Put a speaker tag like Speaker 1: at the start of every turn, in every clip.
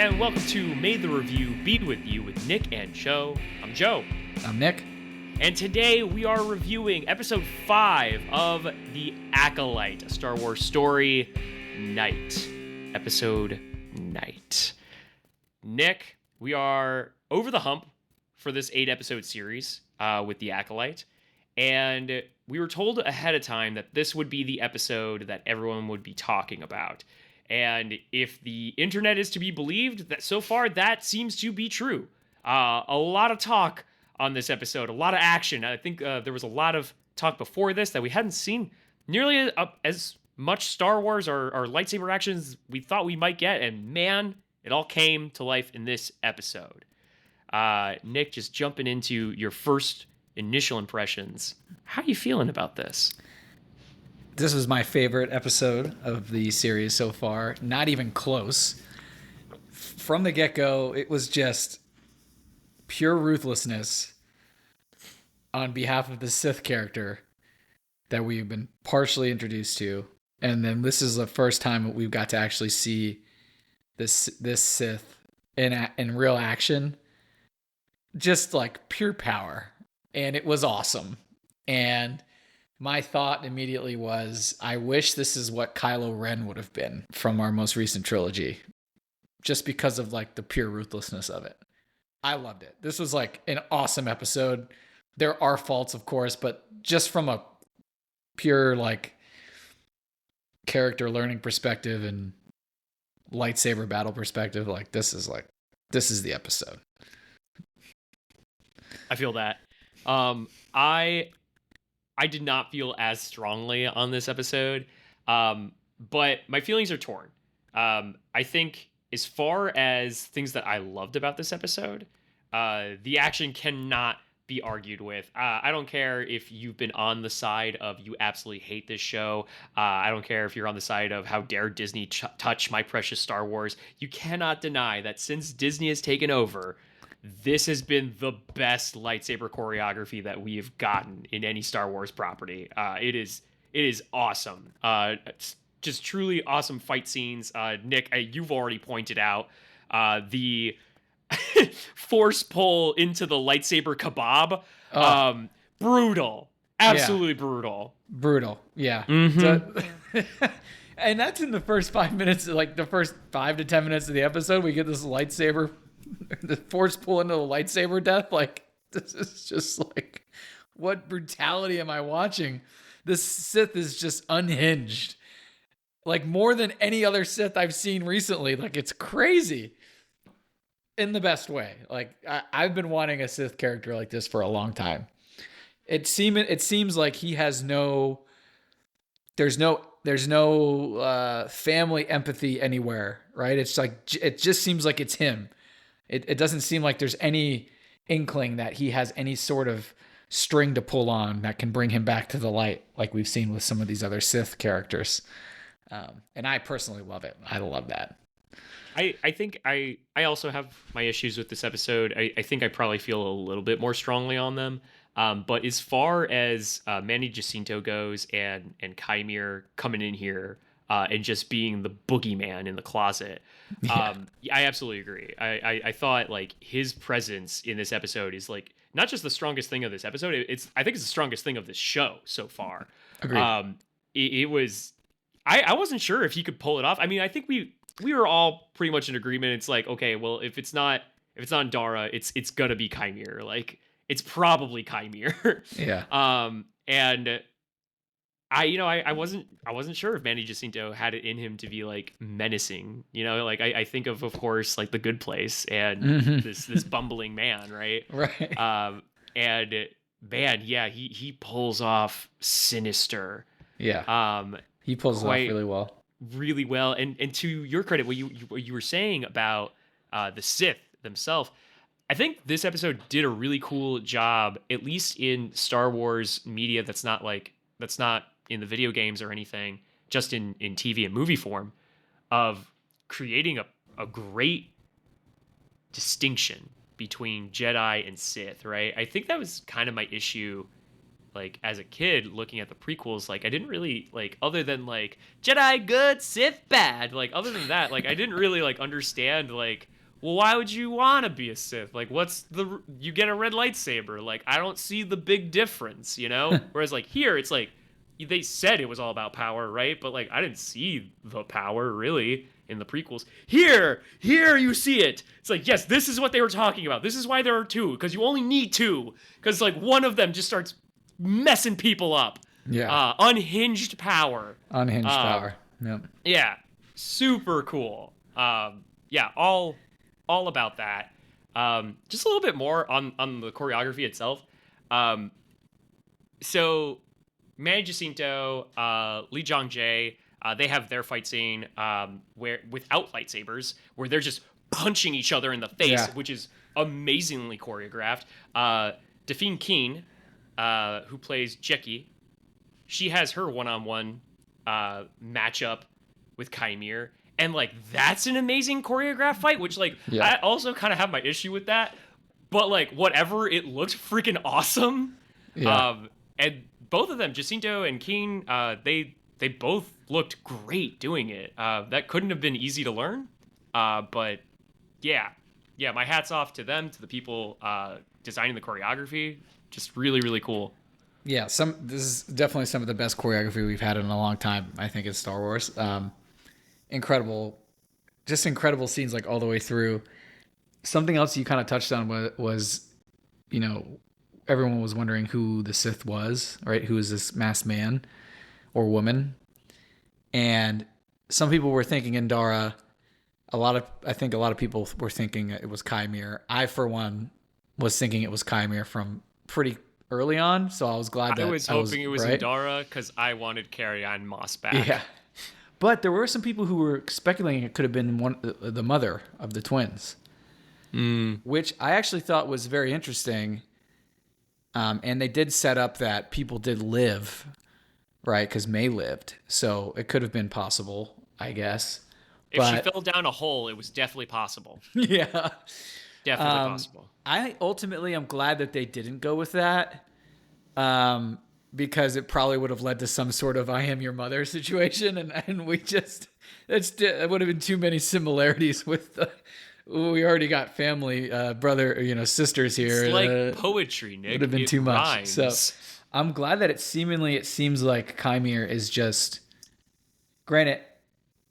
Speaker 1: and welcome to May the Review Be With You with Nick and Joe. I'm Joe.
Speaker 2: I'm Nick.
Speaker 1: And today we are reviewing episode 5 of The Acolyte, a Star Wars story, Night. Episode Night. Nick, we are over the hump for this 8-episode series with The Acolyte. And we were told ahead of time that this would be the episode that everyone would be talking about. And if the internet is to be believed, that so far that seems to be true. A lot of talk on this episode, a lot of action. I think there was a lot of talk before this that we hadn't seen nearly as much Star Wars or lightsaber actions we thought we might get. And man, it all came to life in this episode. Nick, just jumping into your first initial impressions. How are you feeling about this?
Speaker 2: This was my favorite episode of the series so far. Not even close. From the get-go, it was just pure ruthlessness on behalf of the Sith character that we've been partially introduced to. And then this is the first time that we've got to actually see this Sith in real action. Just like pure power. And it was awesome. And my thought immediately was, I wish this is what Kylo Ren would have been from our most recent trilogy. Just because of like the pure ruthlessness of it. I loved it. This was like an awesome episode. There are faults, of course, but just from a pure like character learning perspective and lightsaber battle perspective, like this is the episode.
Speaker 1: I feel that. I did not feel as strongly on this episode, but my feelings are torn. I think as far as things that I loved about this episode, the action cannot be argued with. I don't care if you've been on the side of you absolutely hate this show. I don't care if you're on the side of how dare Disney touch my precious Star Wars. You cannot deny that since Disney has taken over, this has been the best lightsaber choreography that we have gotten in any Star Wars property. It is awesome. It's just truly awesome fight scenes. Nick, you've already pointed out the force pull into the lightsaber kebab. Brutal. Absolutely brutal.
Speaker 2: Brutal. Yeah.
Speaker 1: Mm-hmm.
Speaker 2: And that's in the first 5 minutes, like the first 5 to 10 minutes of the episode, we get this lightsaber, the force pull into the lightsaber death. Like, this is just like, what brutality am I watching? This Sith is just unhinged. Like, more than any other Sith I've seen recently. Like, it's crazy. In the best way. Like, I've been wanting a Sith character like this for a long time. It seems like he has there's no family empathy anywhere, right? It's like, it just seems like it's him. It doesn't seem like there's any inkling that he has any sort of string to pull on that can bring him back to the light, like we've seen with some of these other Sith characters. And I personally love it. I love that.
Speaker 1: I think I also have my issues with this episode. I think I probably feel a little bit more strongly on them. But as far as Manny Jacinto goes and Kymir coming in here and just being the boogeyman in the closet, I absolutely agree. I thought like his presence in this episode is like not just the strongest thing of this episode. I think it's the strongest thing of this show so far.
Speaker 2: Agreed.
Speaker 1: It was. I wasn't sure if he could pull it off. I mean, I think we were all pretty much in agreement. It's like, okay, well, if it's not Dara, it's gonna be Kymir. Like, it's probably Kymir.
Speaker 2: Yeah.
Speaker 1: And I wasn't sure if Manny Jacinto had it in him to be like menacing. Like I think of course, like The Good Place and this bumbling man, right?
Speaker 2: Right.
Speaker 1: And man, yeah, he pulls off sinister.
Speaker 2: Yeah. He pulls it off
Speaker 1: really well. And to your credit, what you were saying about the Sith themselves, I think this episode did a really cool job, at least in Star Wars media that's not in the video games or anything, just in TV and movie form, of creating a great distinction between Jedi and Sith, right? I think that was kind of my issue, like, as a kid looking at the prequels. Like, I didn't really, like, other than, like, Jedi good, Sith bad, like, other than that, like, I didn't really, like, understand, like, well, why would you want to be a Sith? Like, you get a red lightsaber. Like, I don't see the big difference, you know? Whereas, like, here, it's like, they said it was all about power, right? But, like, I didn't see the power, really, in the prequels. Here you see it. It's like, yes, this is what they were talking about. This is why there are two, because you only need two. Because, like, one of them just starts messing people up.
Speaker 2: Yeah.
Speaker 1: Unhinged power.
Speaker 2: Unhinged power. Yep.
Speaker 1: Yeah. Super cool. Yeah, all about that. Just a little bit more on the choreography itself. So Maye Jacinto, Lee Jong-jae, they have their fight scene where without lightsabers, where they're just punching each other in the face, which is amazingly choreographed. Dafine Keen, who plays Jeki, she has her one-on-one matchup with Chimere, and like that's an amazing choreographed fight, which like I also kind of have my issue with that, but like whatever, it looked freaking awesome. And both of them, Jacinto and Keen, they both looked great doing it. That couldn't have been easy to learn, but yeah, my hat's off to them, to the people designing the choreography. Just really, really cool.
Speaker 2: Yeah, this is definitely some of the best choreography we've had in a long time, I think, in Star Wars. Incredible scenes like all the way through. Something else you kind of touched on was, you know, everyone was wondering who the Sith was, right? Who is this masked man or woman? And some people were thinking Indara. I think a lot of people were thinking it was Chimere. I, for one, was thinking it was Chimere from pretty early on, so I was glad that
Speaker 1: I was hoping it was
Speaker 2: right.
Speaker 1: Indara, because I wanted Carrie-Anne Moss back.
Speaker 2: Yeah. But there were some people who were speculating it could have been the mother of the twins, which I actually thought was very interesting. And they did set up that people did live, right? Because Maye lived, so it could have been possible, I guess.
Speaker 1: If she fell down a hole, it was definitely possible.
Speaker 2: Yeah,
Speaker 1: definitely possible.
Speaker 2: I ultimately am glad that they didn't go with that. Because it probably would have led to some sort of "I am your mother" situation, and we just it would have been too many similarities with we already got family, brother, sisters here.
Speaker 1: It's like poetry, Nick.
Speaker 2: Would have been too
Speaker 1: rhymes.
Speaker 2: much. So I'm glad that it seems like Chimere is just. Granted,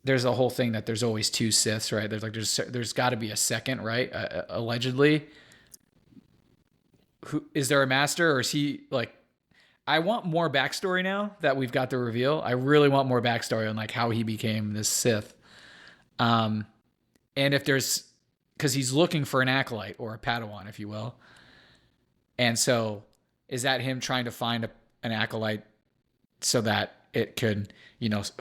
Speaker 2: there's a whole thing that there's always two Siths, right? There's got to be a second, right? Allegedly. Who is there a master, or is he like? I want more backstory now that we've got the reveal. I really want more backstory on like how he became this Sith. And if there's, because he's looking for an acolyte or a Padawan, if you will. And so is that him trying to find an acolyte so that it could,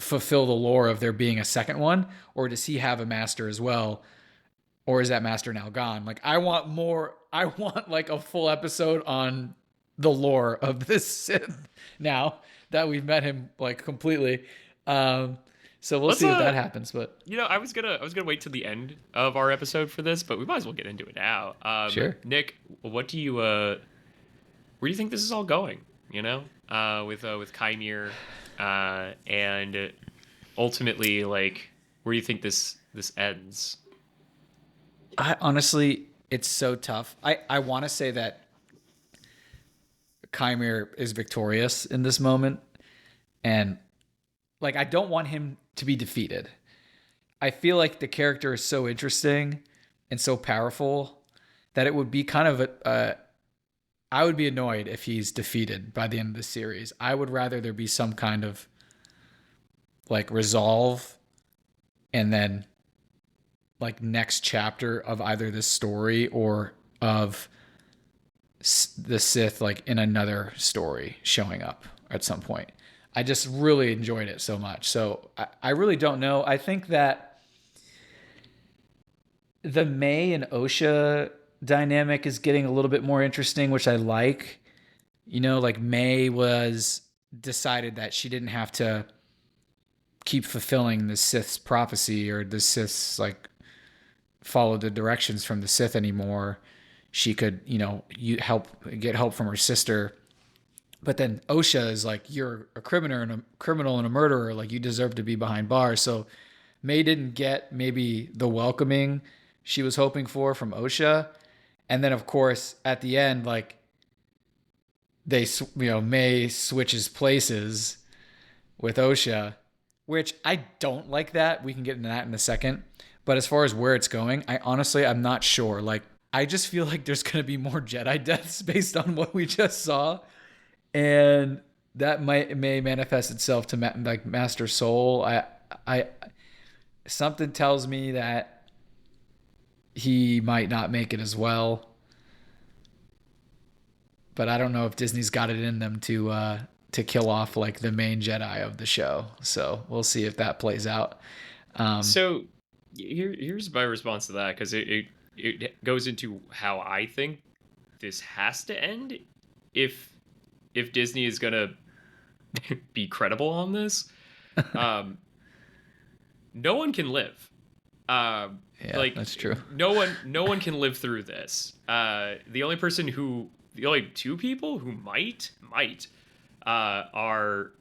Speaker 2: fulfill the lore of there being a second one? Or does he have a master as well? Or is that master now gone? Like, I want more. I want like a full episode on the lore of this Sith now that we've met him like completely. So we'll see if that happens. But
Speaker 1: I was gonna wait till the end of our episode for this, but we might as well get into it now.
Speaker 2: Sure.
Speaker 1: Nick, what do you where do you think this is all going? With Chimere, and ultimately, like, where do you think this ends?
Speaker 2: I honestly, it's so tough. I want to say that Chimere is victorious in this moment, and like I don't want him to be defeated. I feel like the character is so interesting and so powerful that it would be kind of I would be annoyed if he's defeated by the end of the series. I would rather there be some kind of like resolve, and then like next chapter of either this story or of the Sith like in another story showing up at some point. I just really enjoyed it so much. So I really don't know. I think that the Maye and Osha dynamic is getting a little bit more interesting, which I like. Like Maye was decided that she didn't have to keep fulfilling the Sith's prophecy, or the Sith's like follow the directions from the Sith anymore. She could, get help from her sister. But then Osha is like, you're a criminal and a murderer. Like, you deserve to be behind bars. So Maye didn't get maybe the welcoming she was hoping for from Osha. And then, of course, at the end, like, Maye switches places with Osha, which I don't like that. We can get into that in a second. But as far as where it's going, I'm not sure. Like, I just feel like there's going to be more Jedi deaths based on what we just saw. And that may manifest itself to like Master Soul. I something tells me that he might not make it as well. But I don't know if Disney's got it in them to kill off like the main Jedi of the show. So we'll see if that plays out.
Speaker 1: So here's my response to that, because it goes into how I think this has to end if Disney is gonna be credible on this. No one can live.
Speaker 2: Yeah, that's true.
Speaker 1: No one can live through this. The only two people who might are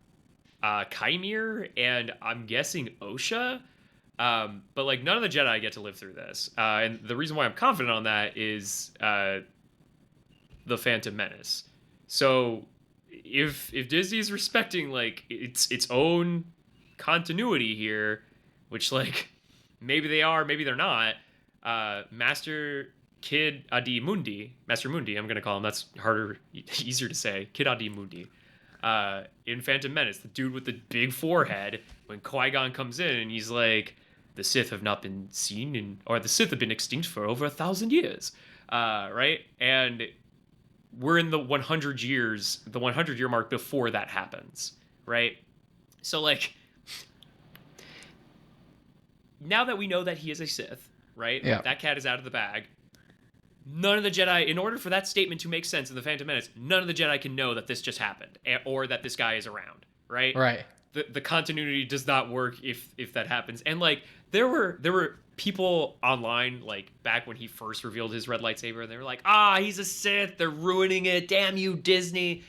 Speaker 1: Chimere and I'm guessing Osha. But like none of the Jedi get to live through this. And the reason why I'm confident on that is the Phantom Menace. So if Disney is respecting like its own continuity here, which like maybe they are, maybe they're not, Master Mundi, I'm gonna call him, that's easier to say, Kid Adi Mundi, in Phantom Menace, the dude with the big forehead, when Qui-Gon comes in and he's like, the Sith have not been seen or the Sith have been extinct for over 1,000 years, right? And we're in the 100-year mark before that happens, right? So like, now that we know that he is a Sith, right?
Speaker 2: Yeah.
Speaker 1: That cat is out of the bag. None of the Jedi, in order for that statement to make sense in the Phantom Menace, none of the Jedi can know that this just happened or that this guy is around, right?
Speaker 2: Right.
Speaker 1: The continuity does not work if that happens. And like there were people online like back when he first revealed his red lightsaber, and they were like, he's a Sith, they're ruining it, damn you Disney.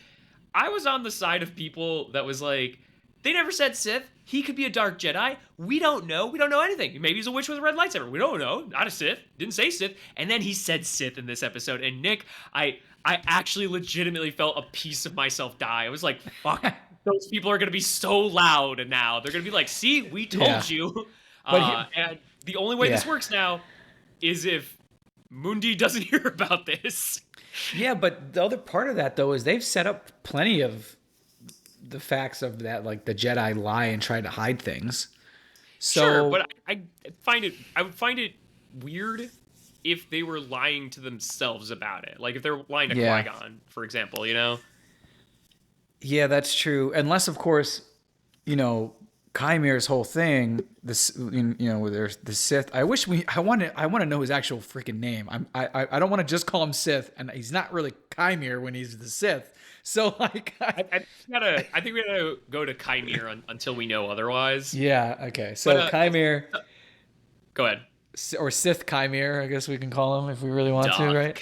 Speaker 1: I was on the side of people that was like, they never said Sith. He could be a dark Jedi. We don't know. We don't know anything. Maybe he's a witch with a red lightsaber. We don't know. Not a Sith. Didn't say Sith. And then he said Sith in this episode. And Nick, I actually legitimately felt a piece of myself die. I was like, fuck. Those people are going to be so loud now. They're going to be like, see, we told you. And the only way this works now is if Mundi doesn't hear about this.
Speaker 2: Yeah, but the other part of that, though, is they've set up plenty of the facts of that, like the Jedi lie and try to hide things. So,
Speaker 1: sure, but I would find it weird if they were lying to themselves about it. Like if they're lying to Qui-Gon, for example, you know?
Speaker 2: Yeah, that's true. Unless, of course, Chimere's whole thing, where there's the Sith. I want to know his actual freaking name. I don't want to just call him Sith, and he's not really Chimere when he's the Sith. So like, I
Speaker 1: think we gotta go to Chimere until we know otherwise.
Speaker 2: Yeah. Okay. So Chimere.
Speaker 1: Go ahead.
Speaker 2: Or Sith Chimere, I guess we can call him if we really want to, right?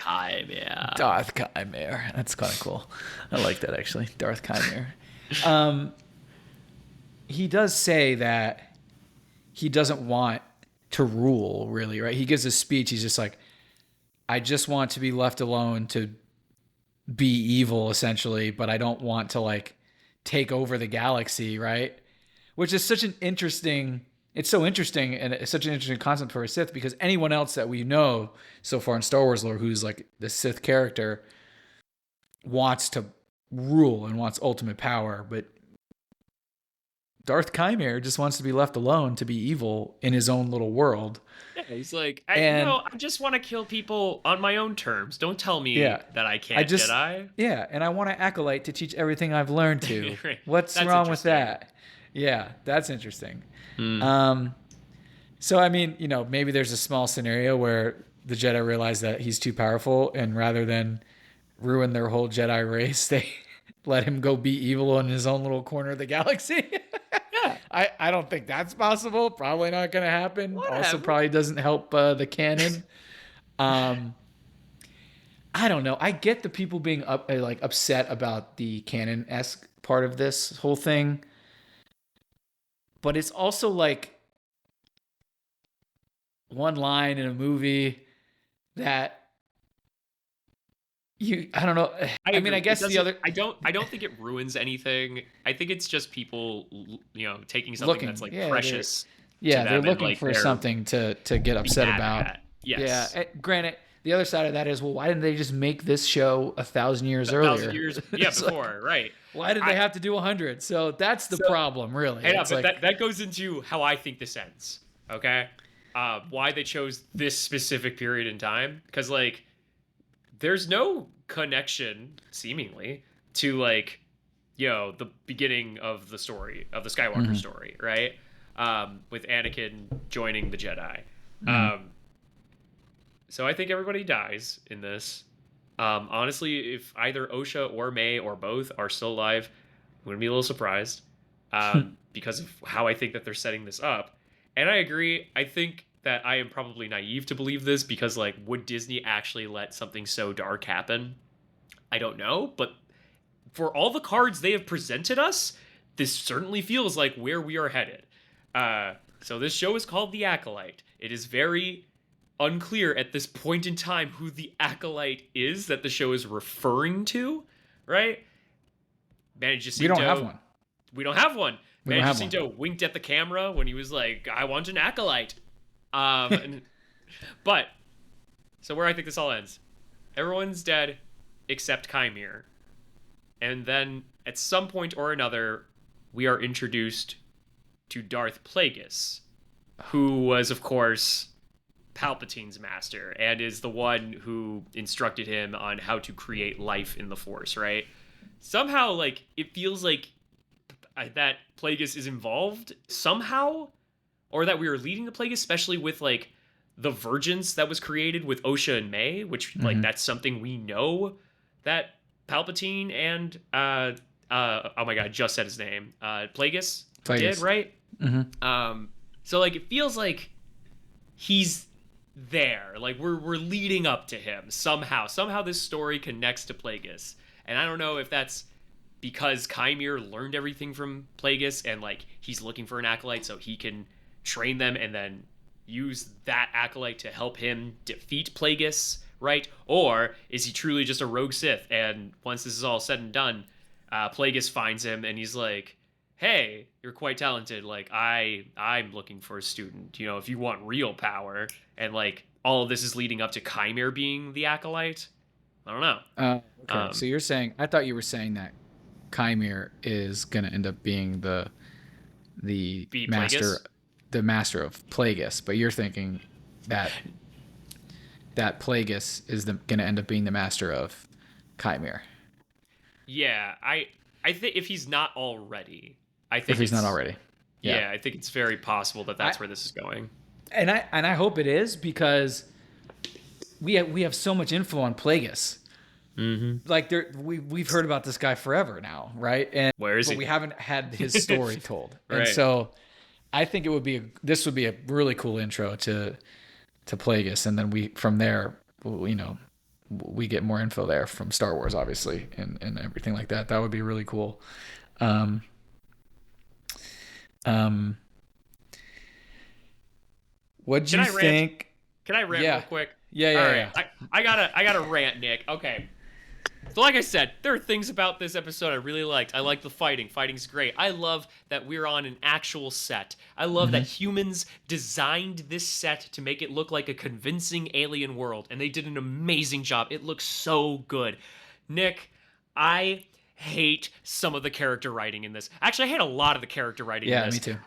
Speaker 2: Darth Chimere. That's kind of cool. I like that actually. Darth Chimere. He does say that he doesn't want to rule, really, right? He gives a speech. He's just like, I just want to be left alone to be evil, essentially, but I don't want to like take over the galaxy, right? Which is such an interesting, it's so interesting, and it's such an interesting concept for a Sith, because anyone else that we know so far in Star Wars lore who's like the Sith character wants to rule and wants ultimate power, but Darth Chimere just wants to be left alone to be evil in his own little world.
Speaker 1: Yeah, he's like, I just want to kill people on my own terms. Don't tell me that I can't, Jedi.
Speaker 2: Yeah, and I want an Acolyte to teach everything I've learned to.
Speaker 1: Right.
Speaker 2: What's wrong with that? Yeah, that's interesting. So, I mean, maybe there's a small scenario where the Jedi realize that he's too powerful, and rather than ruin their whole Jedi race, they let him go be evil in his own little corner of the galaxy.
Speaker 1: Yeah.
Speaker 2: I don't think that's possible. Probably not going to happen.
Speaker 1: Whatever.
Speaker 2: Also probably doesn't help the canon. I don't know. I get the people being upset about the canon-esque part of this whole thing. But it's also like, one line in a movie that I don't know. I mean, I guess the other.
Speaker 1: I don't think it ruins anything. I think it's just people, taking something that's like precious.
Speaker 2: They're looking for something to get upset about.
Speaker 1: Yes.
Speaker 2: Yeah. Granted, the other side of that is, well, why didn't they just make this show 1,000 years earlier?
Speaker 1: 1,000 years, before, right?
Speaker 2: Why did they have to do 100? So that's the problem, really.
Speaker 1: But that goes into how I think this ends. Okay, why they chose this specific period in time? Because like, there's no connection seemingly to like, the beginning of the story of the Skywalker story, right? With Anakin joining the Jedi. So I think everybody dies in this. Honestly, if either Osha or Maye or both are still alive, I'm going to be a little surprised because of how I think that they're setting this up. And I agree. I think that I am probably naive to believe this because, like, would Disney actually let something so dark happen? I don't know. But for all the cards they have presented us, this certainly feels like where we are headed. So this show is called The Acolyte. It is very unclear at this point in time who the Acolyte is that the show is referring to, right? Manny Jacinto,
Speaker 2: we don't have one.
Speaker 1: We don't have one. Manny Jacinto winked at the camera when he was like, I want an Acolyte. But, so where I think this all ends, everyone's dead except Chimere. And then at some point or another, we are introduced to Darth Plagueis, who was, of course, Palpatine's master and is the one who instructed him on how to create life in the Force, right? Somehow, like, it feels like that Plagueis is involved somehow, or that we are leading the Plagueis, especially with, like, the Vergence that was created with Osha and Maye, which, like, that's something we know that Palpatine and, oh my god, I just said his name, Plagueis did, right? So, like, it feels like he's there, like we're leading up to him somehow this story connects to Plagueis, and I don't know if that's because Chimere learned everything from Plagueis and like he's looking for an Acolyte so he can train them and then use that Acolyte to help him defeat Plagueis, right? Or is he truly just a rogue Sith, and once this is all said and done, Plagueis finds him and he's like, hey, you're quite talented. Like, I'm looking for a student, if you want real power. And, like, all of this is leading up to Chimere being the Acolyte. I don't know.
Speaker 2: Okay. So I thought you were saying that Chimere is going to end up being the master of Plagueis. But you're thinking that Plagueis is going to end up being the master of Chimere.
Speaker 1: Yeah, I think if he's not already...
Speaker 2: I think
Speaker 1: I think it's very possible that that's where this is going.
Speaker 2: And I hope it is, because we have so much info on Plagueis. Like we've heard about this guy forever now, right? And
Speaker 1: where is he?
Speaker 2: But we haven't had his story told. Right. And so I think this would be a really cool intro to Plagueis, and then from there, we get more info there from Star Wars, obviously, and everything like that. That would be really cool. What'd you think?
Speaker 1: Can I rant real quick?
Speaker 2: Yeah.
Speaker 1: I gotta rant, Nick. Okay. So like I said, there are things about this episode I really liked. I like the fighting. Fighting's great. I love that we're on an actual set. I love that humans designed this set to make it look like a convincing alien world, and they did an amazing job. It looks so good. Nick, I hate some of the character writing in this. Actually, I hate a lot of the character writing in this.
Speaker 2: Yeah, me too.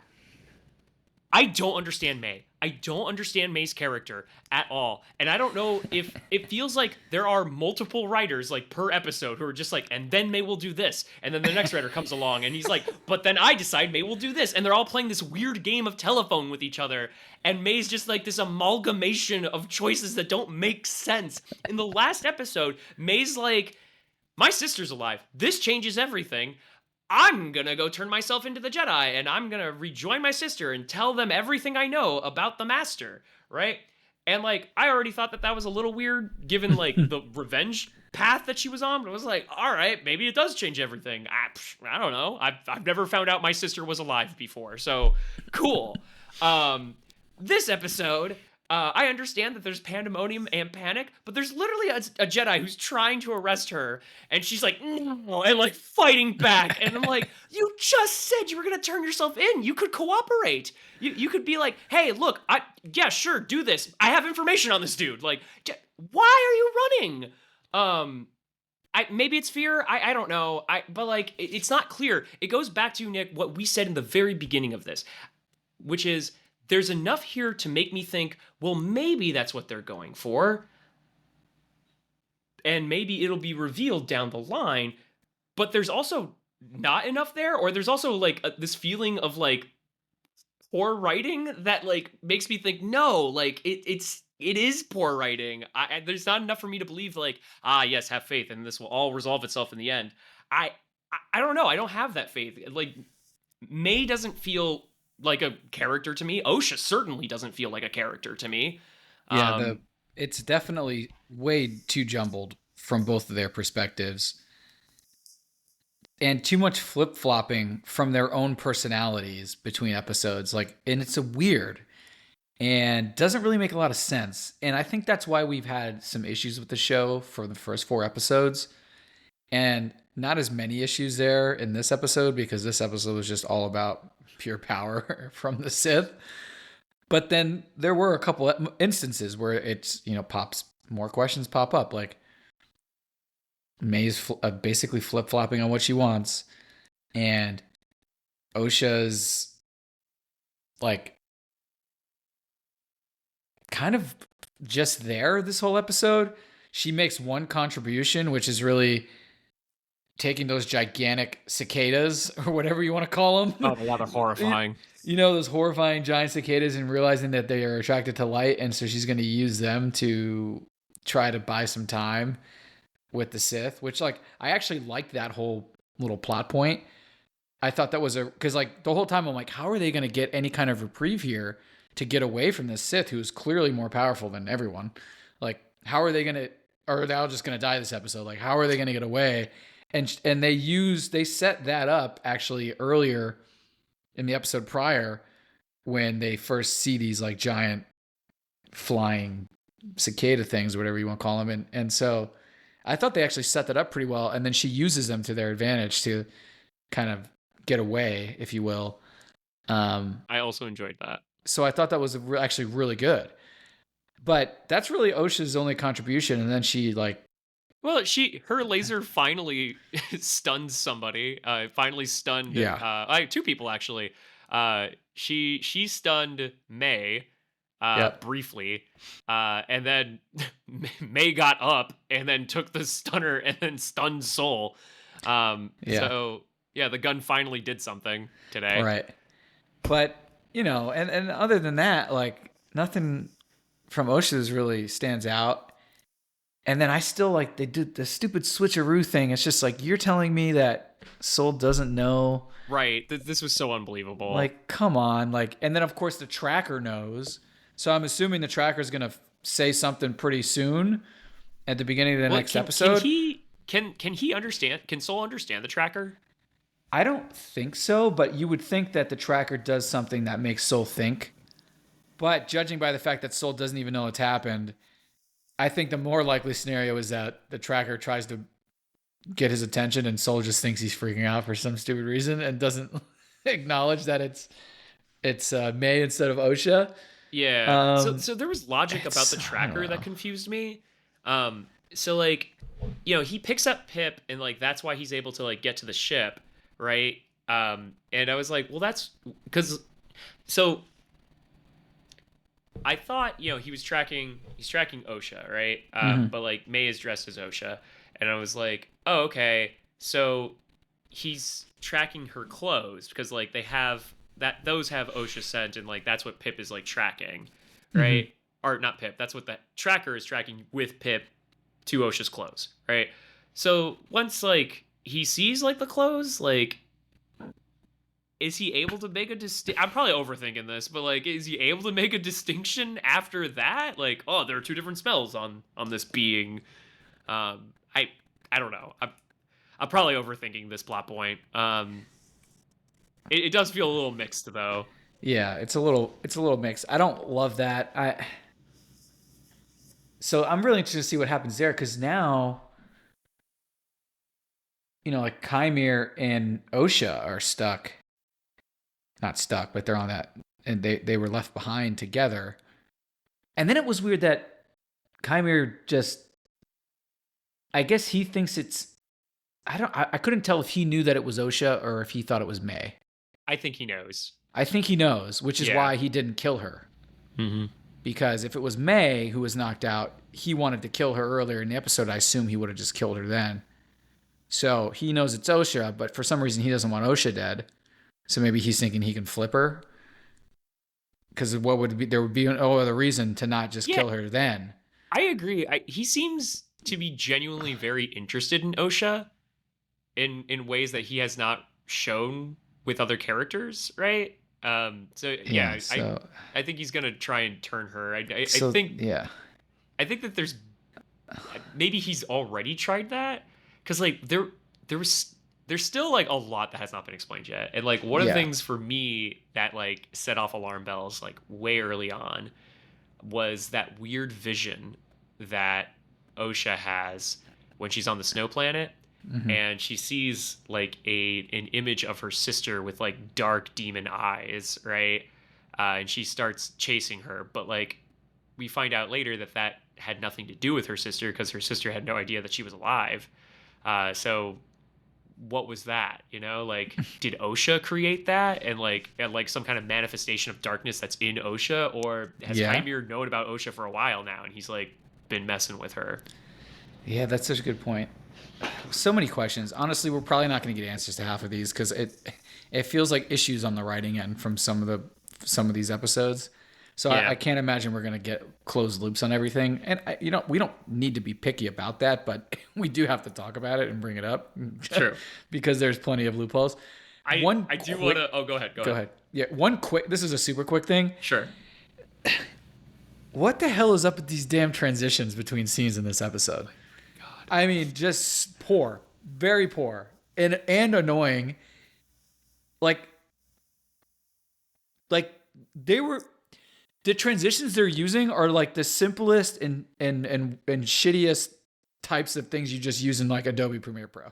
Speaker 1: I don't understand Maye. I don't understand Maye's character at all. And I don't know if it feels like there are multiple writers like per episode who are just like, and then Maye will do this. And then the next writer comes along and he's like, but then I decide Maye will do this. And they're all playing this weird game of telephone with each other. And Maye's just like this amalgamation of choices that don't make sense. In the last episode, Maye's like, my sister's alive. This changes everything. I'm gonna go turn myself into the Jedi, and I'm gonna rejoin my sister and tell them everything I know about the Master, right? And, like, I already thought that was a little weird, given, like, the revenge path that she was on, but I was like, all right, maybe it does change everything. I don't know. I've never found out my sister was alive before, so cool. This episode, I understand that there's pandemonium and panic, but there's literally a Jedi who's trying to arrest her, and she's like, no, and like fighting back. And I'm like, you just said you were gonna turn yourself in. You could cooperate. You could be like, hey, look, yeah, sure, do this. I have information on this dude. Like, why are you running? Maybe it's fear. I don't know. But like, it's not clear. It goes back to, Nick, what we said in the very beginning of this, which is, there's enough here to make me think, well, maybe that's what they're going for. And maybe it'll be revealed down the line. But there's also not enough there, or there's also like this feeling of like poor writing that like makes me think, no, like it is poor writing. There's not enough for me to believe like, yes, have faith and this will all resolve itself in the end. I don't know. I don't have that faith. Like, Maye doesn't feel like a character to me. Osha certainly doesn't feel like a character to me.
Speaker 2: Yeah, it's definitely way too jumbled from both of their perspectives. And too much flip-flopping from their own personalities between episodes. Like, and it's a weird and doesn't really make a lot of sense. And I think that's why we've had some issues with the show for the first 4 episodes. And not as many issues there in this episode, because this episode was just all about pure power from the Sith. But then there were a couple instances where it's, more questions pop up. Like, Maye's basically flip-flopping on what she wants. And Osha's like kind of just there this whole episode. She makes one contribution, which is really taking those gigantic cicadas, or whatever you want to call them.
Speaker 1: Oh, yeah, they're horrifying.
Speaker 2: Those horrifying giant cicadas, and realizing that they are attracted to light. And so she's going to use them to try to buy some time with the Sith, which, like, I actually liked that whole little plot point. I thought that was because like the whole time I'm like, how are they going to get any kind of reprieve here to get away from this Sith who is clearly more powerful than everyone? Like, how are they going to, or are they all just going to die this episode? Like, how are they going to get away? And they set that up actually earlier in the episode prior, when they first see these like giant flying cicada things, or whatever you want to call them. And so I thought they actually set that up pretty well. And then she uses them to their advantage to kind of get away, if you will.
Speaker 1: I also enjoyed that.
Speaker 2: So I thought that was actually really good. But that's really Osha's only contribution. And then she like,
Speaker 1: well, her laser finally stunned somebody. Finally stunned 2 people actually. She stunned Maye briefly, and then Maye got up and then took the stunner and then stunned Soul. So yeah, the gun finally did something today.
Speaker 2: Right. But and other than that, like, nothing from Osha's really stands out. And then I still like, they did the stupid switcheroo thing. It's just like, you're telling me that Soul doesn't know.
Speaker 1: Right. This was so unbelievable.
Speaker 2: Like, come on. Like, and then of course the tracker knows. So I'm assuming the tracker's going to say something pretty soon at the beginning of the next episode.
Speaker 1: Can he understand? Can Soul understand the tracker?
Speaker 2: I don't think so, but you would think that the tracker does something that makes Soul think. But judging by the fact that Soul doesn't even know it's happened, I think the more likely scenario is that the tracker tries to get his attention and Soul just thinks he's freaking out for some stupid reason and doesn't acknowledge that it's Maye instead of Osha.
Speaker 1: Yeah. So there was logic about the tracker that confused me. So like, he picks up Pip and like that's why he's able to like get to the ship, right? And I was like, well, that's because I thought, he's tracking Osha, right? But like Maye is dressed as Osha, and I was like, oh, okay. So he's tracking her clothes because like those have Osha scent, and like that's what Pip is like tracking, right? Or not Pip. That's what the tracker is tracking with Pip to Osha's clothes, right? So once like he sees like the clothes, like, is he able to make I'm probably overthinking this, but like, is he able to make a distinction after that? Like, oh, there are 2 different smells on this being. I don't know. I'm probably overthinking this plot point. It does feel a little mixed though.
Speaker 2: Yeah, it's a little mixed. I don't love that. So I'm really interested to see what happens there, because now, like Chimere and Osha are stuck. Not stuck, but they're on that, and they were left behind together. And then it was weird that Chimere just, I guess he thinks it's, I couldn't tell if he knew that it was Osha or if he thought it was Maye.
Speaker 1: I think he knows.
Speaker 2: I think he knows, which is why he didn't kill her.
Speaker 1: Mm-hmm.
Speaker 2: Because if it was Maye who was knocked out, he wanted to kill her earlier in the episode. I assume he would have just killed her then. So he knows it's Osha, but for some reason he doesn't want Osha dead. So maybe he's thinking he can flip her. Because there would be no other reason to not just kill her then.
Speaker 1: I agree. He seems to be genuinely very interested in Osha in ways that he has not shown with other characters, right? I think he's gonna try and turn her. I think that there's maybe he's already tried that, because like there's still like a lot that has not been explained yet, and like one of the things for me that like set off alarm bells like way early on was that weird vision that Osha has when she's on the snow planet. Mm-hmm. And she sees like an image of her sister with like dark demon eyes, right? And she starts chasing her, but like we find out later that had nothing to do with her sister, because her sister had no idea that she was alive. So what was that? Like did Osha create that and like some kind of manifestation of darkness that's in Osha, or has Chimere known about Osha for a while now and he's like been messing with her?
Speaker 2: Yeah, that's such a good point. So many questions. Honestly, we're probably not going to get answers to half of these, because it feels like issues on the writing end from some of these episodes. So I can't imagine we're going to get closed loops on everything. And we don't need to be picky about that, but we do have to talk about it and bring it up.
Speaker 1: True.
Speaker 2: Because there's plenty of loopholes.
Speaker 1: I do want to. Oh, go ahead.
Speaker 2: Go ahead. Yeah, this is a super quick thing.
Speaker 1: Sure.
Speaker 2: What the hell is up with these damn transitions between scenes in this episode? I mean, just poor, very poor, and annoying. Like the transitions they're using are like the simplest and shittiest types of things you just use in like Adobe Premiere Pro.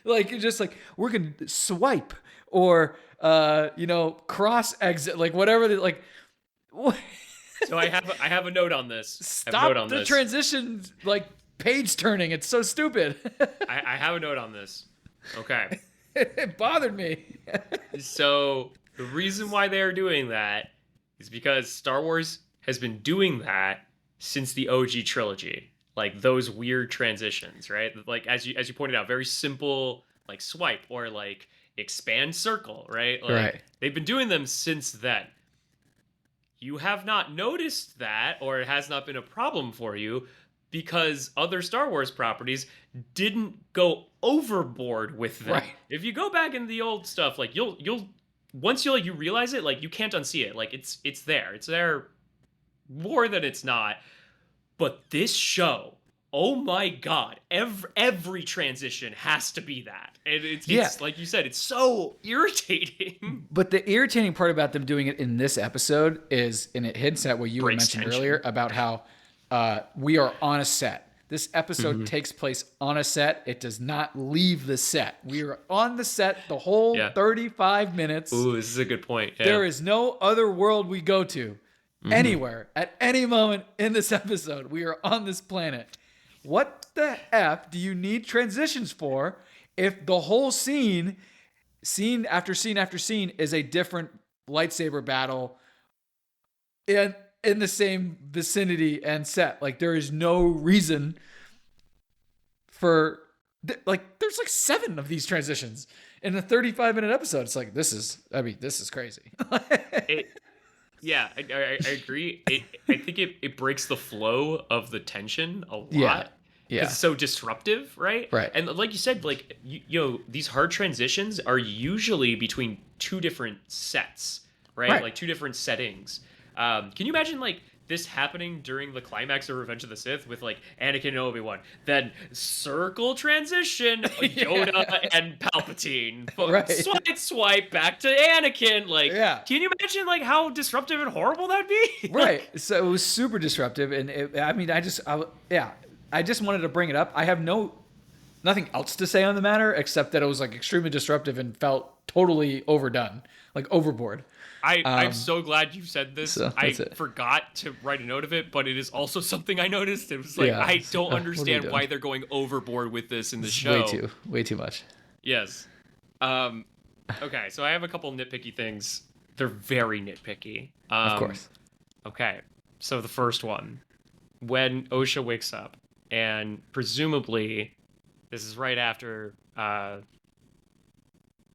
Speaker 2: like you're just like, we're gonna swipe or cross exit, like whatever. Like, what?
Speaker 1: So I have a note on this.
Speaker 2: Stop the transition, like page turning. It's so stupid.
Speaker 1: I have a note on this. Okay.
Speaker 2: It bothered me.
Speaker 1: So the reason why they are doing that is because Star Wars has been doing that since the OG trilogy. Like those weird transitions, right? Like as you pointed out, very simple, like swipe or like expand circle, right? Like,
Speaker 2: right.
Speaker 1: They've been doing them since then. You have not noticed that, or it has not been a problem for you, because other Star Wars properties didn't go overboard with them.
Speaker 2: Right.
Speaker 1: If you go back in the old stuff, like you'll once you realize it, like you can't unsee it. Like it's there. It's there more than it's not. But this show, oh my God, every transition has to be that. And it's like you said, it's so irritating.
Speaker 2: But the irritating part about them doing it in this episode is, and it hints at what you had mentioned earlier about how we are on a set. This episode takes place on a set. It does not leave the set. We are on the set the whole 35 minutes.
Speaker 1: Ooh, this is a good point. Yeah.
Speaker 2: There is no other world we go to anywhere at any moment in this episode. We are on this planet. What the F do you need transitions for if the whole scene after scene after scene is a different lightsaber battle in the same vicinity and set? Like, there is no reason for like, there's like 7 of these transitions in a 35-minute episode. It's like, this is crazy.
Speaker 1: I agree. I think it breaks the flow of the tension a lot.
Speaker 2: Yeah.
Speaker 1: It's so disruptive, right?
Speaker 2: Right.
Speaker 1: And like you said, like these hard transitions are usually between 2 different sets, right? Like 2 different settings. Can you imagine like this happening during the climax of Revenge of the Sith with like Anakin and Obi-Wan, then circle transition Yoda and Palpatine, swipe back to Anakin. Like, can you imagine like how disruptive and horrible that'd be?
Speaker 2: Right. So it was super disruptive, and I just wanted to bring it up. I have nothing else to say on the matter except that it was like extremely disruptive and felt totally overdone, like overboard.
Speaker 1: I'm so glad you said this. So I forgot to write a note of it, but it is also something I noticed. It was like, I don't understand why they're going overboard with this in the show.
Speaker 2: Way too much.
Speaker 1: Yes. Okay, so I have a couple nitpicky things. They're very nitpicky.
Speaker 2: Of course.
Speaker 1: Okay, so the first one. When Osha wakes up, and presumably, this is right after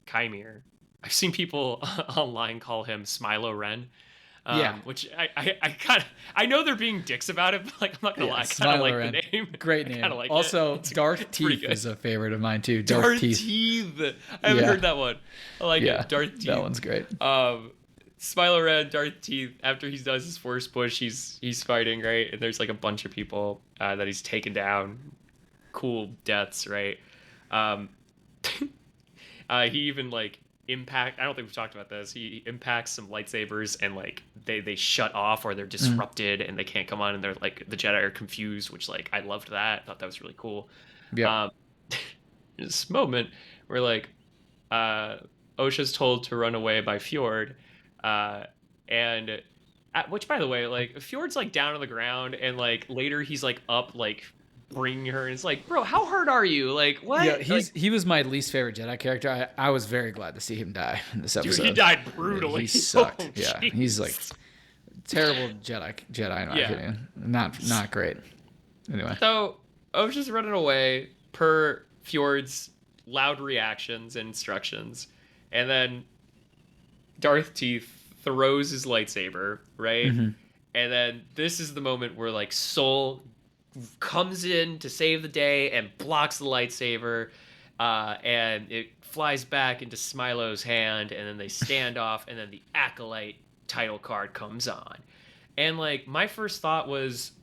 Speaker 1: Chimere. I've seen people online call him Smilo Ren. Which I know they're being dicks about it, but like I'm not gonna lie, I kind of like the name.
Speaker 2: Great name. Like also, Darth Teeth is a favorite of mine too. Darth Teeth.
Speaker 1: I haven't heard that one. I like it. Darth Teeth.
Speaker 2: That one's great.
Speaker 1: Smilo Ren, Darth Teeth. After he does his first push, he's fighting, right? And there's like a bunch of people that he's taken down. Cool deaths, right? He even like I don't think we've talked about this. He impacts some lightsabers and like they shut off or they're disrupted and they can't come on, and they're like the Jedi are confused, which like I loved that. I thought that was really cool. There's this moment where like Osha's told to run away by Fjord, which by the way, like Fjord's like down on the ground, and like later he's like up like bringing her, and it's like, bro, how hurt are you? Like, what?
Speaker 2: Yeah, he was my least favorite Jedi character. I was very glad to see him die in this episode.
Speaker 1: Dude, he died brutally.
Speaker 2: He sucked. He's like terrible Jedi in my opinion. Not great. Anyway,
Speaker 1: so I was just running away per Fjord's loud reactions and instructions, and then Darth Teeth throws his lightsaber, right? And then this is the moment where like Soul comes in to save the day and blocks the lightsaber, and it flies back into Smilo's hand, and then they stand off, and then the Acolyte title card comes on. And like my first thought was,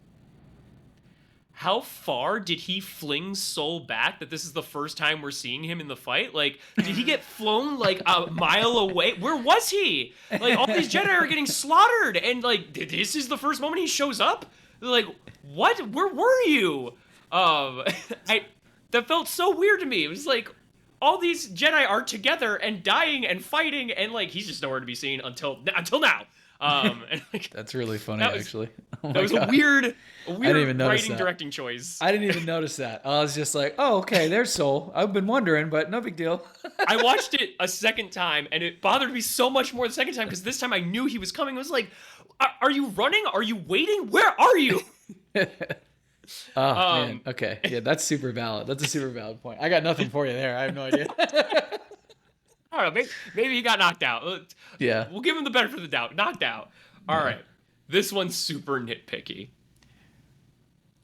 Speaker 1: how far did he fling Soul back that this is the first time we're seeing him in the fight? Like, did he get flown like a mile away? Where was he? Like, all these Jedi are getting slaughtered, and like this is the first moment he shows up? Like, what? Where were you? That felt so weird to me. It was like all these Jedi are together and dying and fighting, and like he's just nowhere to be seen until now. And like,
Speaker 2: that's really funny, actually.
Speaker 1: That was a weird writing directing choice.
Speaker 2: I didn't even notice that. I was just like, oh, okay, there's Soul. I've been wondering, but no big deal.
Speaker 1: I watched it a second time, and it bothered me so much more the second time because this time I knew he was coming. I was like, are you running? Are you waiting? Where are you?
Speaker 2: Man. Okay. Yeah, that's super valid. That's a super valid point. I got nothing for you there. I have no idea.
Speaker 1: I don't know. Maybe he got knocked out.
Speaker 2: Yeah.
Speaker 1: We'll give him the benefit of the doubt. Knocked out. All right. This one's super nitpicky.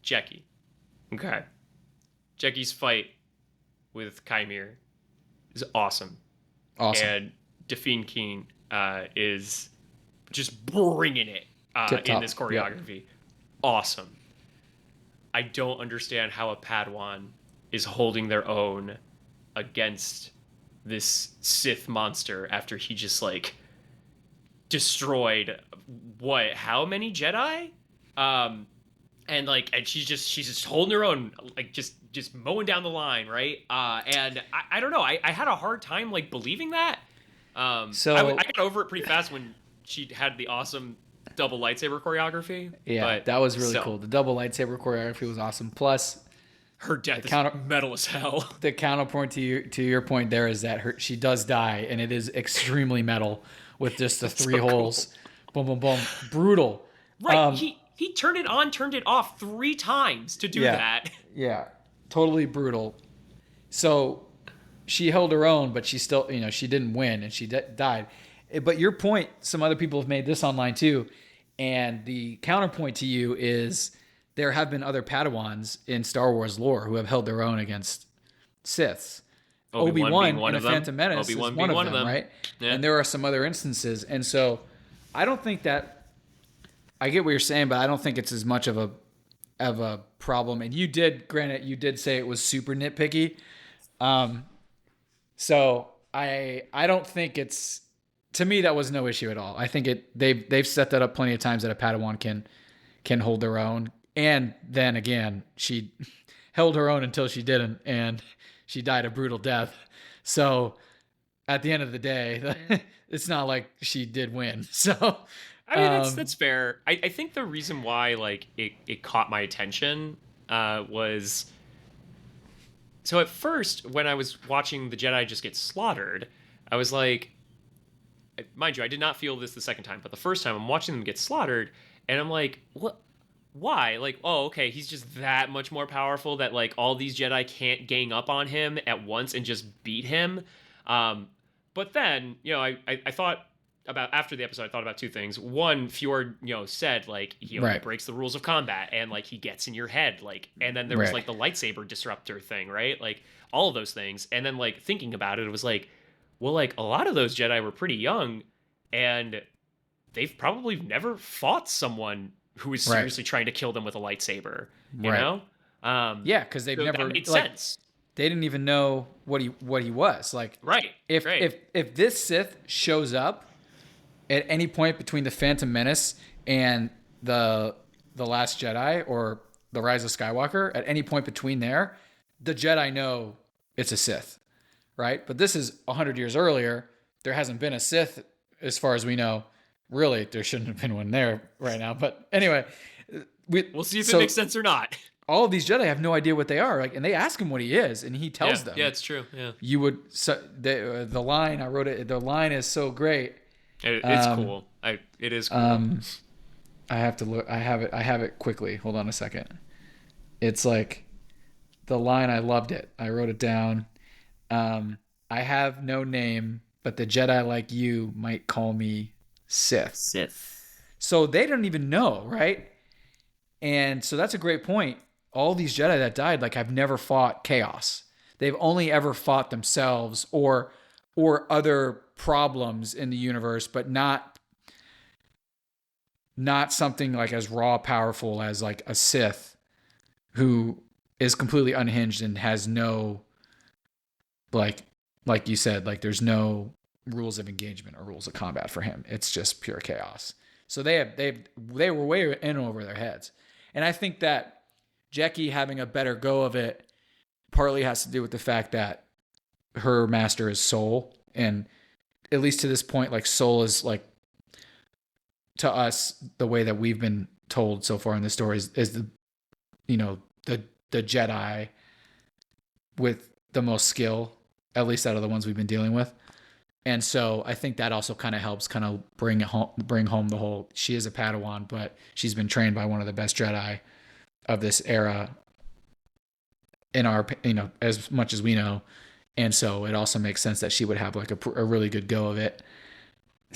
Speaker 1: Jecki. Okay. Jecki's fight with Chimere is awesome. And Dafine Keen is just bringing it in this choreography. Yep. Awesome. I don't understand how a Padawan is holding their own against this Sith monster after he just like destroyed how many Jedi? And she's just holding her own, like just mowing down the line, right? And I don't know. I had a hard time like believing that. So I got over it pretty fast when she had the awesome double lightsaber choreography.
Speaker 2: Yeah,
Speaker 1: but
Speaker 2: that was really cool. The double lightsaber choreography was awesome. Plus,
Speaker 1: her death is metal as hell.
Speaker 2: The counterpoint to your point there is that she does die, and it is extremely metal with just the three holes. Cool. Boom, boom, boom. Brutal.
Speaker 1: Right. He turned it on, turned it off 3 times to do that.
Speaker 2: Yeah. Totally brutal. So she held her own, but she still, she didn't win, and she died. But your point, some other people have made this online too, and the counterpoint to you is there have been other Padawans in Star Wars lore who have held their own against Siths. Obi-Wan in The Phantom Menace is one of them, right? Yeah. And there are some other instances. And so I don't think that I get what you're saying, but I don't think it's as much of a problem. And granted, you did say it was super nitpicky. So I don't think it's, to me, that was no issue at all. I think they've set that up plenty of times that a Padawan can hold their own. And then again, she held her own until she didn't, and she died a brutal death. So at the end of the day, it's not like she did win. So
Speaker 1: I mean, that's fair. I think the reason why like it caught my attention was, so at first when I was watching the Jedi just get slaughtered, I was like, mind you, I did not feel this the second time, but the first time I'm watching them get slaughtered, and I'm like, what? Why? Like, oh, okay, he's just that much more powerful that like all these Jedi can't gang up on him at once and just beat him. But then, I thought about, after the episode, I thought about two things. One, Fjord, said like he breaks the rules of combat and like he gets in your head, like, and then there was like the lightsaber disruptor thing, right? Like all of those things. And then like thinking about it, it was like, well, like a lot of those Jedi were pretty young, and they've probably never fought someone who was seriously trying to kill them with a lightsaber. You know?
Speaker 2: Yeah, because they've never
Speaker 1: that made
Speaker 2: like,
Speaker 1: sense.
Speaker 2: They didn't even know what he was like. If this Sith shows up at any point between the Phantom Menace and the Last Jedi or the Rise of Skywalker, at any point between there, the Jedi know it's a Sith, right? But this is 100 years earlier. There hasn't been a Sith, as far as we know. Really, there shouldn't have been one there right now. But anyway,
Speaker 1: we'll see if it makes sense or not.
Speaker 2: All of these Jedi have no idea what they are, like, and they ask him what he is, and he tells them.
Speaker 1: Yeah, it's true. Yeah,
Speaker 2: you would. The line I wrote it. The line is so great.
Speaker 1: It's cool. It is cool.
Speaker 2: I have to look. I have it quickly. Hold on a second. It's like the line. I loved it. I wrote it down. I have no name, but the Jedi like you might call me Sith. So they don't even know, right? And so that's a great point. All these Jedi that died, like, have never fought chaos. They've only ever fought themselves or other problems in the universe, but not something like as raw powerful as like a Sith who is completely unhinged and has no, like you said, like there's no rules of engagement or rules of combat for him. It's just pure chaos. So they were way in over their heads. And I think that Jackie having a better go of it partly has to do with the fact that her master is Soul. And at least to this point, like, Soul is, like, to us, the way that we've been told so far in the story is the Jedi with the most skill, at least out of the ones we've been dealing with. And so I think that also kind of helps kind of bring home the whole, she is a Padawan, but she's been trained by one of the best Jedi of this era in our, as much as we know. And so it also makes sense that she would have like a really good go of it.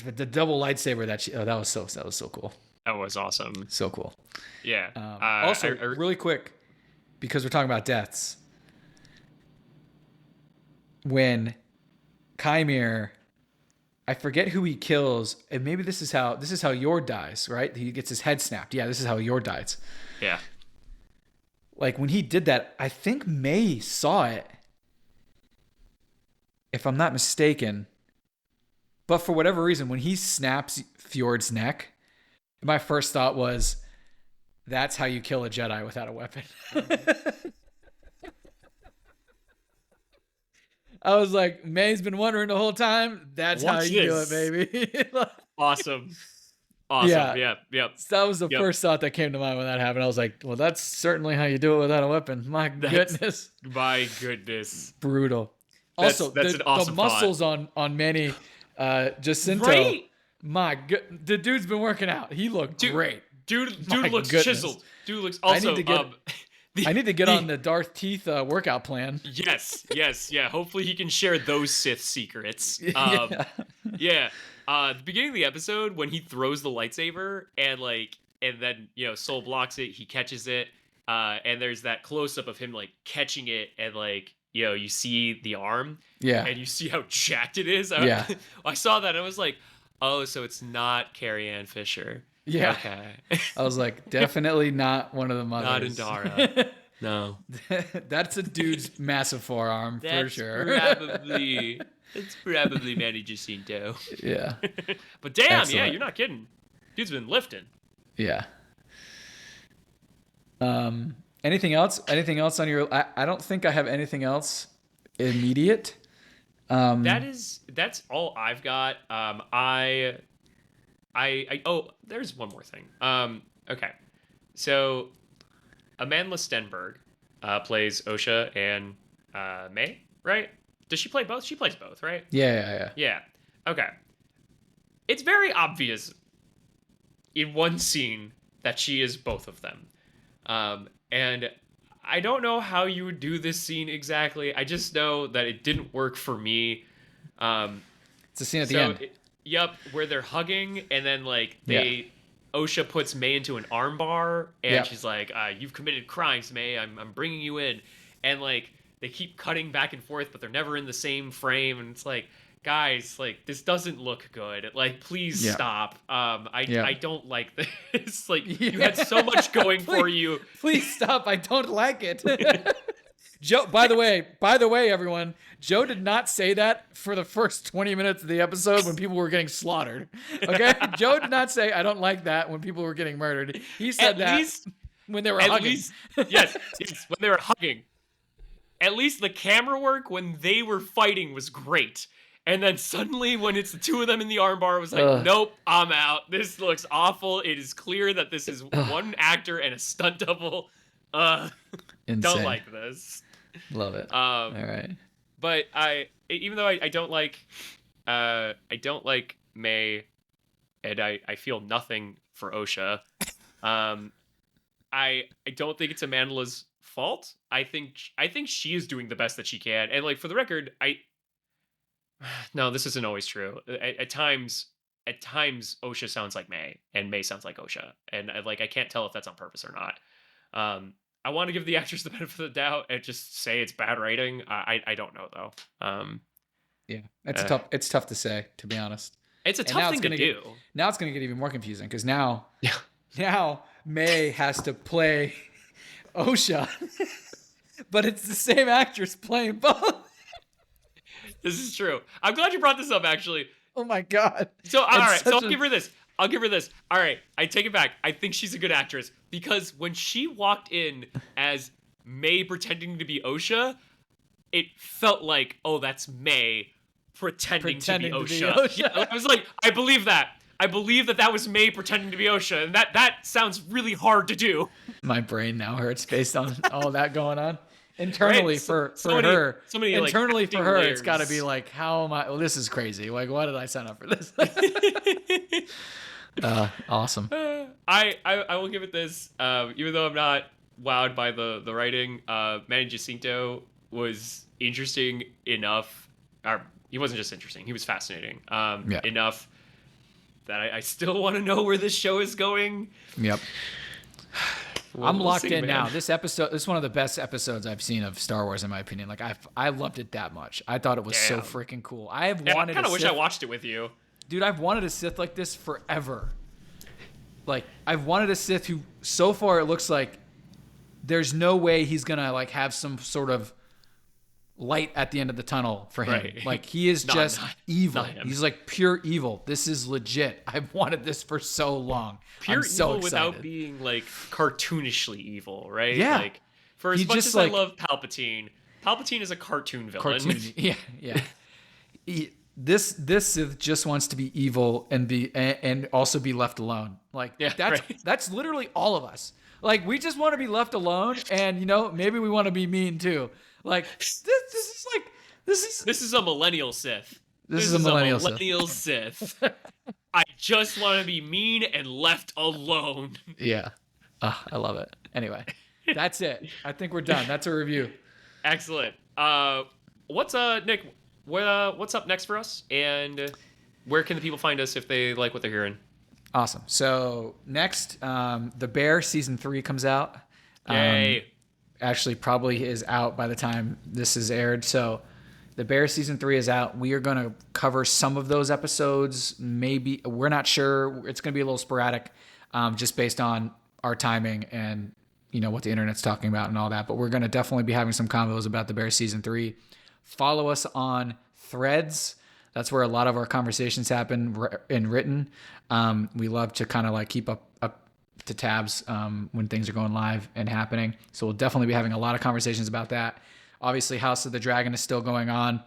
Speaker 2: But the double lightsaber that was so cool.
Speaker 1: That was awesome.
Speaker 2: So cool.
Speaker 1: Yeah.
Speaker 2: Also, really quick, because we're talking about deaths, when Kymir, I forget who he kills, and maybe this is how Yord dies, right? He gets his head snapped. Yeah, this is how Yord dies.
Speaker 1: Yeah.
Speaker 2: Like, when he did that, I think Maye saw it, if I'm not mistaken. But for whatever reason, when he snaps Fjord's neck, my first thought was, that's how you kill a Jedi without a weapon. I was like, May's been wondering the whole time. That's how you do it, baby.
Speaker 1: Awesome. Yeah. Yep.
Speaker 2: That was the first thought that came to mind when that happened. I was like, well, that's certainly how you do it without a weapon. My goodness. Brutal. Also,
Speaker 1: that's an awesome
Speaker 2: the muscles on Manny Jacinto.
Speaker 1: Right?
Speaker 2: My good, the dude's been working out. He looked great.
Speaker 1: Dude looks chiseled. Dude looks also.
Speaker 2: I need to get on the Darth Teeth workout plan.
Speaker 1: Yes. Yeah. Hopefully he can share those Sith secrets. Yeah. The beginning of the episode when he throws the lightsaber and then Soul blocks it, he catches it, and there's that close up of him like catching it, and like you see the arm, and you see how jacked it is. I saw that and I was like, oh, so it's not Carrie Ann Fisher.
Speaker 2: Yeah.
Speaker 1: Okay.
Speaker 2: I was like, definitely not one of the mothers.
Speaker 1: Not Indara. No.
Speaker 2: That's a dude's massive forearm for sure.
Speaker 1: It's probably Manny Jacinto.
Speaker 2: Yeah.
Speaker 1: But damn,
Speaker 2: Excellent.
Speaker 1: yeah, you're not kidding. Dude's been lifting.
Speaker 2: Yeah. Anything else? Anything else on your? I don't think I have anything else immediate.
Speaker 1: That's all I've got. Oh, there's one more thing. Okay. So Amanda Stenberg plays Osha and Maye, right? Does she play both? She plays both, right?
Speaker 2: Yeah.
Speaker 1: Yeah. Okay. It's very obvious in one scene that she is both of them. And I don't know how you would do this scene exactly. I just know that it didn't work for me.
Speaker 2: It's a scene at the end.
Speaker 1: Yep, where they're hugging, and then like Osha puts Maye into an armbar, and she's like, "You've committed crimes, Maye. I'm bringing you in," and like they keep cutting back and forth, but they're never in the same frame, and it's like, guys, like this doesn't look good. Like, please stop. I don't like this. Like, you had so much going for you.
Speaker 2: Please stop. I don't like it. Joe, by the way, everyone, Joe did not say that for the first 20 minutes of the episode when people were getting slaughtered. Okay? Joe did not say, I don't like that when people were getting murdered. He said when they were hugging.
Speaker 1: Yes, when they were hugging. At least the camera work when they were fighting was great. And then suddenly when it's the two of them in the armbar, it was like, nope, I'm out. This looks awful. It is clear that this is one actor and a stunt double. Don't like this.
Speaker 2: Love it. All right.
Speaker 1: But even though I don't like Maye, and I feel nothing for Osha, I don't think it's Amanda's fault. I think she is doing the best that she can. And like, for the record, no, this isn't always true. At times Osha sounds like Maye, and Maye sounds like Osha, and I can't tell if that's on purpose or not. I want to give the actors the benefit of the doubt and just say it's bad writing. I don't know though.
Speaker 2: Yeah, it's tough to say, to be honest.
Speaker 1: It's a tough thing to do.
Speaker 2: Now it's going to get even more confusing because now Maye has to play Osha, but it's the same actress playing both.
Speaker 1: This is true. I'm glad you brought this up, actually.
Speaker 2: Oh my god.
Speaker 1: So all right, so I'll give her this. All right, I take it back. I think she's a good actress because when she walked in as Maye pretending to be Osha, it felt like, oh, that's Maye pretending to be Osha. Yeah, I was like, I believe that. I believe that was Maye pretending to be Osha, and that sounds really hard to do. My
Speaker 2: brain now hurts based on all that going on. Internally, right? for her,
Speaker 1: internally
Speaker 2: for her, layers. It's got to be like, how am I? Well, this is crazy. Like, why did I sign up for this? Awesome.
Speaker 1: I will give it this. Even though I'm not wowed by the writing, Manny Jacinto was interesting enough. Or he wasn't just interesting; he was fascinating enough that I still want to know where this show is going.
Speaker 2: Yep. I'm locked in now. This is one of the best episodes I've seen of Star Wars, in my opinion. Like, I loved it that much. I thought it was so freaking cool. I kind
Speaker 1: of wish I watched it with you.
Speaker 2: Dude, I've wanted a Sith like this forever. Like, I've wanted a Sith who, so far, it looks like there's no way he's gonna like have some sort of light at the end of the tunnel for him. Right. Like, he is just evil. He's like pure evil. This is legit. I've wanted this for so long.
Speaker 1: Pure
Speaker 2: I'm so
Speaker 1: evil
Speaker 2: excited.
Speaker 1: Without being like cartoonishly evil, right?
Speaker 2: Yeah.
Speaker 1: Like, for as much as I love Palpatine is a cartoon villain.
Speaker 2: Yeah. This Sith just wants to be evil and also be left alone. Like, that's literally all of us. Like, we just want to be left alone, and maybe we want to be mean too. Like, this is
Speaker 1: a millennial Sith.
Speaker 2: This is a millennial
Speaker 1: Sith. I just want to be mean and left alone.
Speaker 2: Yeah. I love it. Anyway, that's it. I think we're done. That's a review.
Speaker 1: Excellent. What's Nick? What's up next for us? And where can the people find us if they like what they're hearing?
Speaker 2: Awesome. So next, The Bear season 3 comes out.
Speaker 1: Yay.
Speaker 2: Actually, probably is out by the time this is aired. So The Bear season 3 is out. We are going to cover some of those episodes. Maybe, we're not sure. It's going to be a little sporadic. just based on our timing and what the internet's talking about and all that. But we're going to definitely be having some combos about the Bear season 3. Follow us on Threads. That's where a lot of our conversations happen in written. We love to kind of like keep up to tabs when things are going live and happening. So we'll definitely be having a lot of conversations about that. Obviously, House of the Dragon is still going on.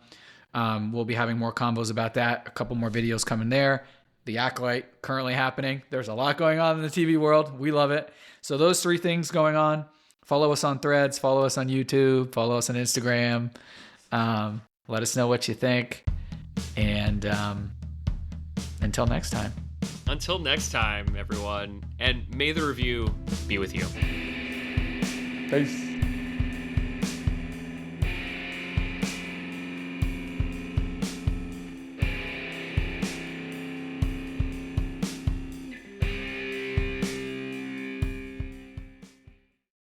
Speaker 2: We'll be having more combos about that. A couple more videos coming there. The Acolyte currently happening. There's a lot going on in the TV world. We love it. So those 3 things going on. Follow us on Threads. Follow us on YouTube. Follow us on Instagram. Let us know what you think. And until next time.
Speaker 1: Until next time, everyone. And may the review be with you.
Speaker 2: Peace.